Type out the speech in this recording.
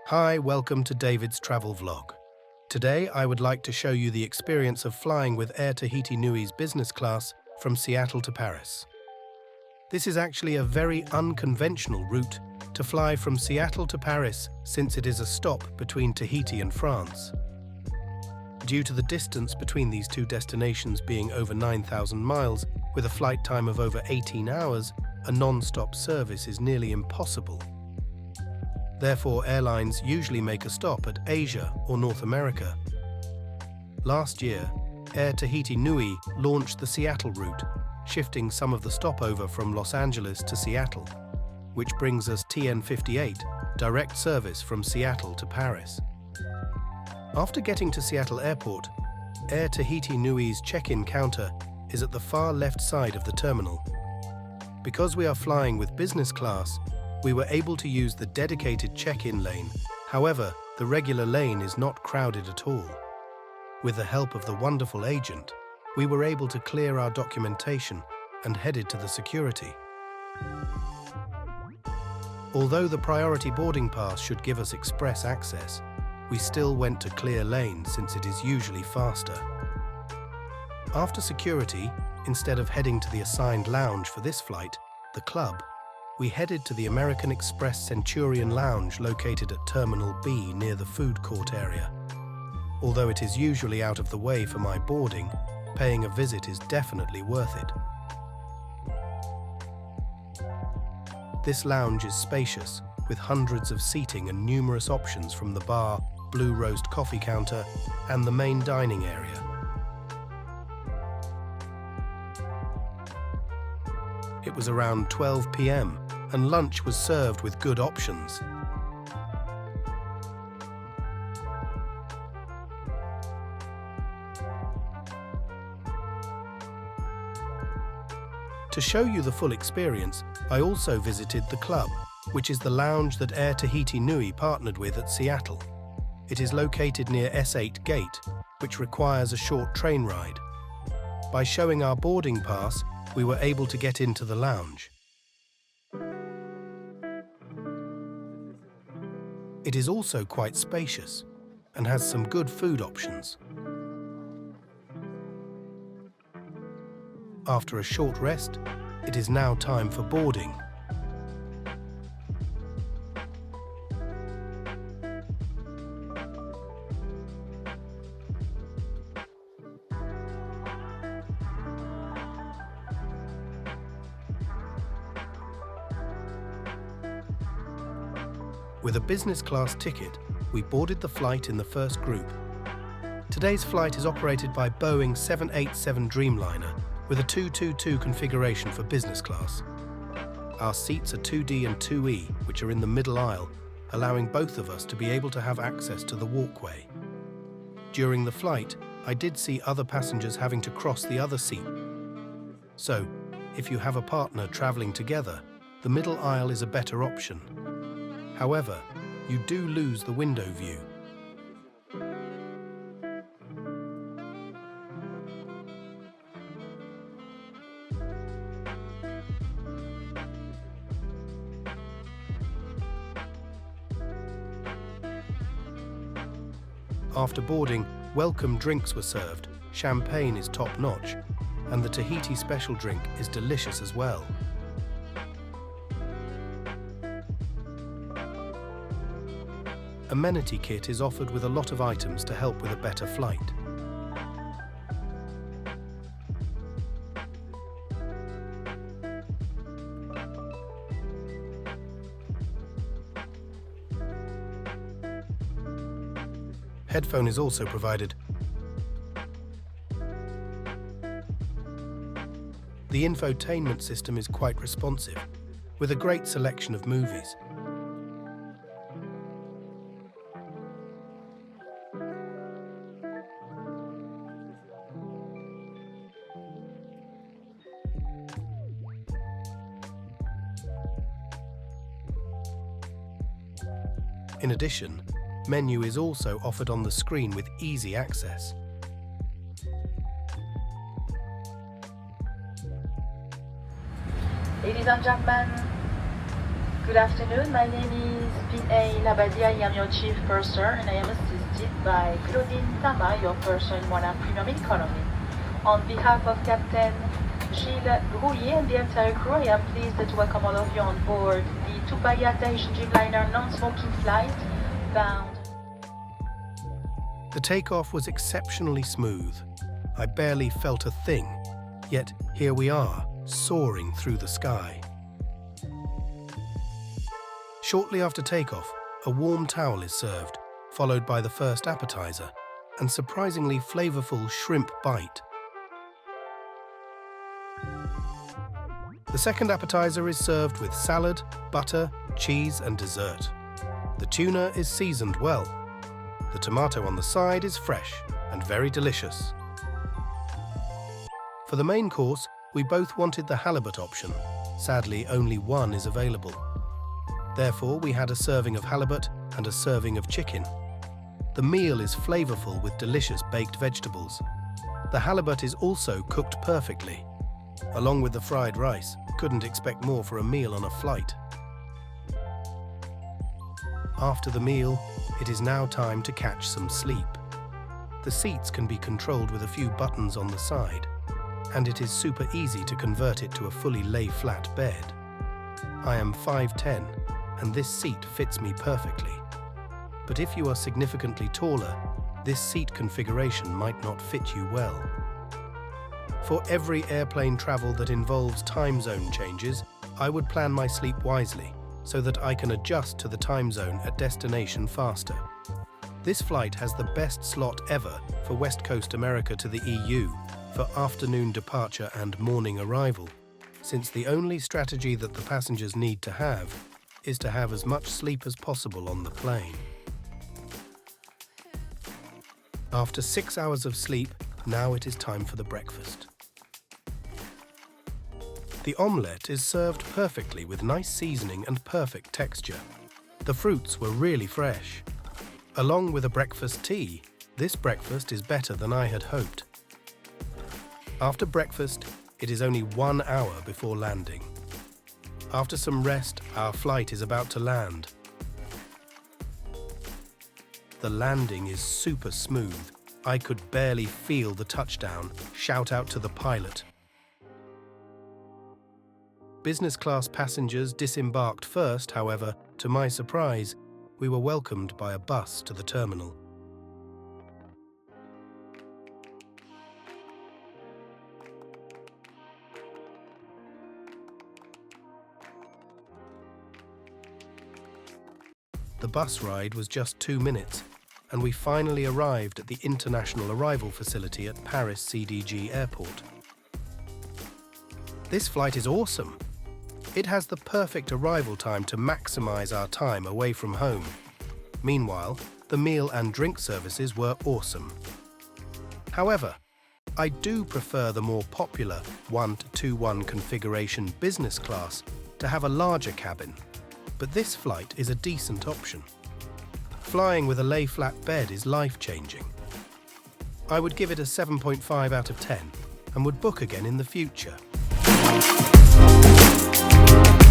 Hi, welcome to David's travel vlog. Today I would like to show you the experience of flying with Air Tahiti Nui's business class from Seattle to Paris. This is actually a very unconventional route to fly from Seattle to Paris since it is a stop between Tahiti and France. Due to the distance between these two destinations being over 9,000 miles, with a flight time of over 18 hours, a non-stop service is nearly impossible. Therefore, airlines usually make a stop at Asia or North America. Last year, Air Tahiti Nui launched the Seattle route, shifting some of the stopover from Los Angeles to Seattle, which brings us TN58, direct service from Seattle to Paris. After getting to Seattle Airport, Air Tahiti Nui's check-in counter is at the far left side of the terminal. Because we are flying with business class, we were able to use the dedicated check-in lane. However, the regular lane is not crowded at all. With the help of the wonderful agent, we were able to clear our documentation and headed to the security. Although the priority boarding pass should give us express access, we still went to clear lane since it is usually faster. After security, instead of heading to the assigned lounge for this flight, the club, we headed to the American Express Centurion Lounge located at Terminal B near the food court area. Although it is usually out of the way for my boarding, paying a visit is definitely worth it. This lounge is spacious, with hundreds of seating and numerous options from the bar, blue roast coffee counter, and the main dining area. It was around 12 p.m. and lunch was served with good options. To show you the full experience, I also visited the club, which is the lounge that Air Tahiti Nui partnered with at Seattle. It is located near S8 Gate, which requires a short train ride. By showing our boarding pass, we were able to get into the lounge. It is also quite spacious and has some good food options. After a short rest, it is now time for boarding. With a business class ticket, we boarded the flight in the first group. Today's flight is operated by Boeing 787 Dreamliner with a 222 configuration for business class. Our seats are 2D and 2E, which are in the middle aisle, allowing both of us to be able to have access to the walkway. During the flight, I did see other passengers having to cross the other seat. So, if you have a partner traveling together, the middle aisle is a better option. However, you do lose the window view. After boarding, welcome drinks were served, champagne is top-notch, and the Tahiti special drink is delicious as well. Amenity kit is offered with a lot of items to help with a better flight. Headphone is also provided. The infotainment system is quite responsive, with a great selection of movies. In addition, menu is also offered on the screen with easy access. Ladies and gentlemen, Good afternoon, my name is P.A. Labadi, I am your chief purser and I am assisted by Claudine Tama, your purser in Moana Premium Economy. On behalf of Captain Gilles Rouillet and the entire crew, I am pleased to welcome all of you on board the Air Tahiti Dreamliner non-smoking flight bound. The takeoff was exceptionally smooth. I barely felt a thing, yet here we are, soaring through the sky. Shortly after takeoff, a warm towel is served, followed by the first appetizer, and surprisingly flavorful shrimp bite. The second appetizer is served with salad, butter, cheese, and dessert. The tuna is seasoned well. The tomato on the side is fresh and very delicious. For the main course, we both wanted the halibut option. Sadly, only one is available. Therefore, we had a serving of halibut and a serving of chicken. The meal is flavorful with delicious baked vegetables. The halibut is also cooked perfectly. Along with the fried rice, couldn't expect more for a meal on a flight. After the meal, it is now time to catch some sleep. The seats can be controlled with a few buttons on the side, and it is super easy to convert it to a fully lay-flat bed. I am 5'10", and this seat fits me perfectly. But if you are significantly taller, this seat configuration might not fit you well. For every airplane travel that involves time zone changes, I would plan my sleep wisely so that I can adjust to the time zone at destination faster. This flight has the best slot ever for West Coast America to the EU for afternoon departure and morning arrival, since the only strategy that the passengers need to have is to have as much sleep as possible on the plane. After 6 hours of sleep, now it is time for the breakfast. The omelette is served perfectly with nice seasoning and perfect texture. The fruits were really fresh. Along with a breakfast tea, this breakfast is better than I had hoped. After breakfast, it is only 1 hour before landing. After some rest, our flight is about to land. The landing is super smooth. I could barely feel the touchdown. Shout out to the pilot. Business class passengers disembarked first, however, to my surprise, we were welcomed by a bus to the terminal. The bus ride was just 2 minutes, and we finally arrived at the international arrival facility at Paris CDG Airport. This flight is awesome. It has the perfect arrival time to maximize our time away from home. Meanwhile, the meal and drink services were awesome. However, I do prefer the more popular 1-2-1 configuration business class to have a larger cabin, but this flight is a decent option. Flying with a lay-flat bed is life-changing. I would give it a 7.5 out of 10 and would book again in the future.